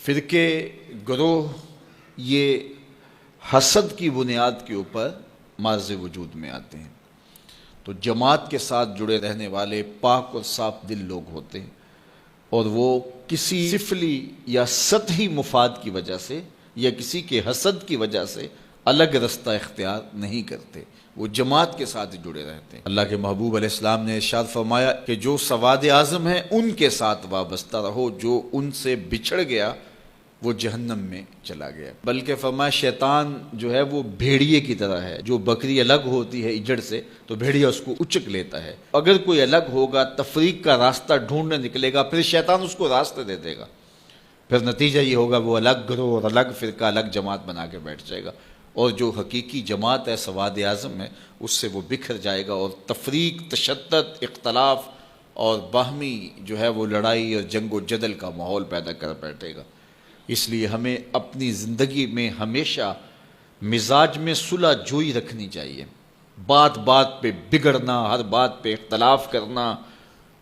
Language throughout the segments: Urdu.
فرقے گروہ یہ حسد کی بنیاد کے اوپر مارز وجود میں آتے ہیں، تو جماعت کے ساتھ جڑے رہنے والے پاک اور صاف دل لوگ ہوتے ہیں، اور وہ کسی سفلی یا سطحی مفاد کی وجہ سے یا کسی کے حسد کی وجہ سے الگ رستہ اختیار نہیں کرتے، وہ جماعت کے ساتھ جڑے رہتے ہیں۔ اللہ کے محبوب علیہ السلام نے ارشاد فرمایا کہ جو سواد اعظم ہیں ان کے ساتھ وابستہ رہو، جو ان سے بچھڑ گیا وہ جہنم میں چلا گیا۔ بلکہ فرمایا شیطان جو ہے وہ بھیڑیے کی طرح ہے، جو بکری الگ ہوتی ہے اجڑ سے تو بھیڑیا اس کو اچک لیتا ہے، اگر کوئی الگ ہوگا تفریق کا راستہ ڈھونڈنے نکلے گا، پھر شیطان اس کو راستے دے دے گا، پھر نتیجہ یہ ہوگا وہ الگ گروہ اور الگ فرقہ الگ جماعت بنا کے بیٹھ جائے گا، اور جو حقیقی جماعت ہے سواد اعظم ہے اس سے وہ بکھر جائے گا، اور تفریق، تشدد، اختلاف اور باہمی جو ہے وہ لڑائی اور جنگ و جدل کا ماحول پیدا کر بیٹھے گا۔ اس لیے ہمیں اپنی زندگی میں ہمیشہ مزاج میں صلح جوئی رکھنی چاہیے، بات بات پہ بگڑنا، ہر بات پہ اختلاف کرنا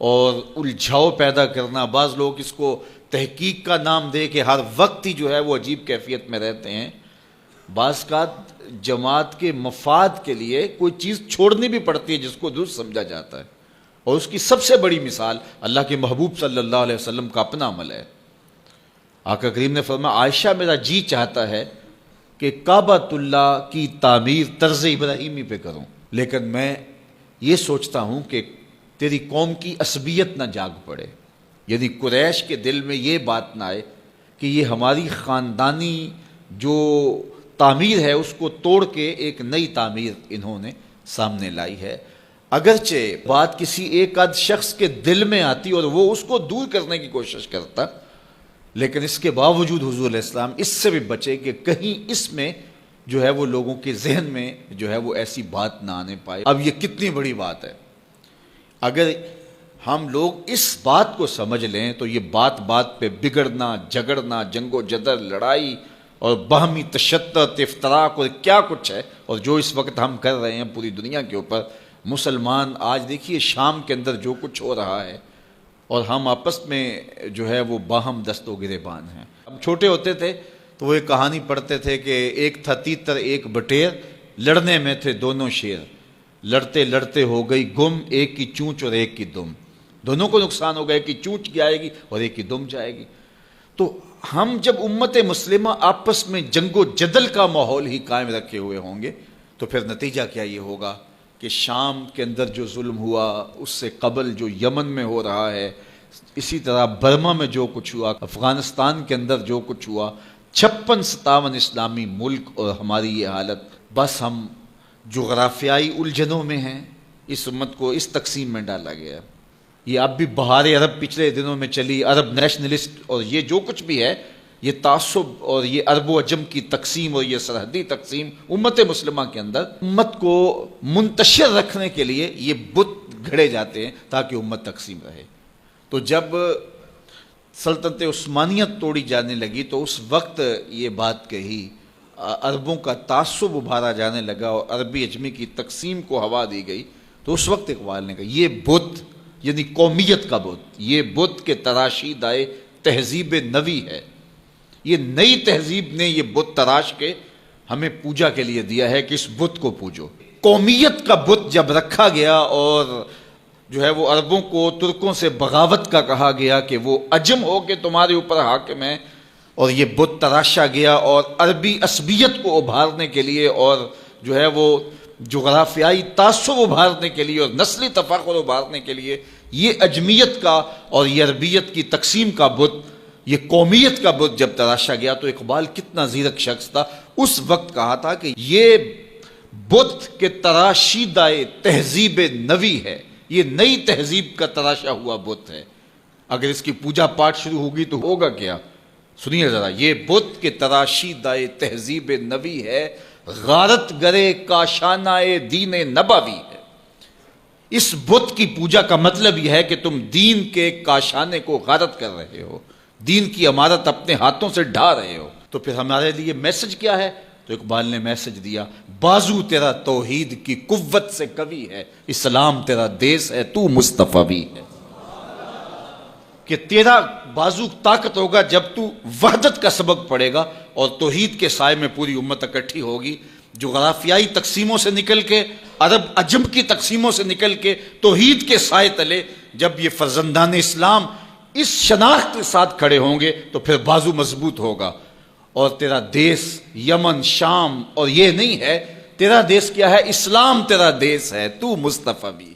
اور الجھاؤ پیدا کرنا، بعض لوگ اس کو تحقیق کا نام دے کہ ہر وقت ہی جو ہے وہ عجیب کیفیت میں رہتے ہیں، بعض کا جماعت کے مفاد کے لیے کوئی چیز چھوڑنی بھی پڑتی ہے جس کو درست سمجھا جاتا ہے، اور اس کی سب سے بڑی مثال اللہ کے محبوب صلی اللہ علیہ وسلم کا اپنا عمل ہے۔ آقا کریم نے فرمایا عائشہ میرا جی چاہتا ہے کہ کعبۃ اللہ کی تعمیر طرز ابراہیمی پہ کروں، لیکن میں یہ سوچتا ہوں کہ تیری قوم کی عصبیت نہ جاگ پڑے، یعنی قریش کے دل میں یہ بات نہ آئے کہ یہ ہماری خاندانی جو تعمیر ہے اس کو توڑ کے ایک نئی تعمیر انہوں نے سامنے لائی ہے۔ اگرچہ بات کسی ایک آدھ شخص کے دل میں آتی اور وہ اس کو دور کرنے کی کوشش کرتا، لیکن اس کے باوجود حضور علیہ السلام اس سے بھی بچے کہ کہیں اس میں جو ہے وہ لوگوں کے ذہن میں جو ہے وہ ایسی بات نہ آنے پائے۔ اب یہ کتنی بڑی بات ہے، اگر ہم لوگ اس بات کو سمجھ لیں تو یہ بات بات پہ بگڑنا، جھگڑنا، جنگ و جدل، لڑائی اور باہمی تشدد، افتراق اور کیا کچھ ہے، اور جو اس وقت ہم کر رہے ہیں پوری دنیا کے اوپر، مسلمان آج دیکھیے شام کے اندر جو کچھ ہو رہا ہے، اور ہم آپس میں جو ہے وہ باہم دست و گریبان ہیں۔ ہم چھوٹے ہوتے تھے تو وہ ایک کہانی پڑھتے تھے کہ ایک تھا تیتر ایک بٹیر، لڑنے میں تھے دونوں شیر، لڑتے لڑتے ہو گئی گم، ایک کی چونچ اور ایک کی دم، دونوں کو نقصان ہو گیا، ایک کی چونچ جائے گی اور ایک کی دم جائے گی۔ تو ہم جب امت مسلمہ آپس میں جنگ و جدل کا ماحول ہی قائم رکھے ہوئے ہوں گے تو پھر نتیجہ کیا یہ ہوگا کہ شام کے اندر جو ظلم ہوا، اس سے قبل جو یمن میں ہو رہا ہے، اسی طرح برما میں جو کچھ ہوا، افغانستان کے اندر جو کچھ ہوا، 56-57 اسلامی ملک اور ہماری یہ حالت، بس ہم جغرافیائی الجھنوں میں ہیں۔ اس امت کو اس تقسیم میں ڈالا گیا۔ یہ اب بھی بہار عرب پچھلے دنوں میں چلی، عرب نیشنلسٹ اور یہ جو کچھ بھی ہے، یہ تعصب اور یہ عرب و عجم کی تقسیم اور یہ سرحدی تقسیم امت مسلمہ کے اندر امت کو منتشر رکھنے کے لیے یہ بت گھڑے جاتے ہیں تاکہ امت تقسیم رہے۔ تو جب سلطنت عثمانیت توڑی جانے لگی تو اس وقت یہ بات کہی، عربوں کا تعصب ابھارا جانے لگا اور عربی عجمی کی تقسیم کو ہوا دی گئی، تو اس وقت اقبال نے کہا یہ بت یعنی قومیت کا بت، یہ بت کے تراشید آئے تہذیب نوی ہے، یہ نئی تہذیب نے یہ بت تراش کے ہمیں پوجا کے لیے دیا ہے کہ اس بت کو پوجو۔ قومیت کا بت جب رکھا گیا اور جو ہے وہ عربوں کو ترکوں سے بغاوت کا کہا گیا کہ وہ عجم ہو کے تمہارے اوپر حاکم ہیں، اور یہ بت تراشا گیا اور عربی عصبیت کو ابھارنے کے لیے اور جو ہے وہ جغرافیائی تعصب ابھارنے کے لیے اور نسلی تفاخر ابھارنے کے لیے یہ عجمیت کا اور یہ عربیت کی تقسیم کا بت، یہ قومیت کا بت جب تراشا گیا تو اقبال کتنا زیرک شخص تھا، اس وقت کہا تھا کہ یہ بت کے تراشیدہ تہذیب نوی ہے، یہ نئی تہذیب کا تراشا ہوا بت ہے، اگر اس کی پوجا پاٹ شروع ہوگی تو ہوگا کیا؟ سنیے ذرا، یہ بت کے تراشیدہ تہذیب نوی ہے، غارت گرے کاشانہ دین نبوی ہے۔ اس بت کی پوجا کا مطلب یہ ہے کہ تم دین کے کاشانے کو غارت کر رہے ہو، دین کی عمارت اپنے ہاتھوں سے ڈھا رہے ہو۔ تو پھر ہمارے لیے میسج کیا ہے؟ تو اقبال نے میسج دیا، بازو تیرا توحید کی قوت سے قوی ہے، اسلام تیرا دیس ہے، تو مصطفی بھی ہے۔ کہ تیرا بازو طاقت ہوگا جب تو وحدت کا سبق پڑھے گا اور توحید کے سائے میں پوری امت اکٹھی ہوگی. جغرافیائی تقسیموں سے نکل کے، عرب عجم کی تقسیموں سے نکل کے توحید کے سائے تلے جب یہ فرزندان اسلام اس شناخت کے ساتھ کھڑے ہوں گے تو پھر بازو مضبوط ہوگا. اور تیرا دیس یمن، شام اور یہ نہیں ہے، تیرا دیس کیا ہے؟ اسلام تیرا دیس ہے، تو مصطفی بھی.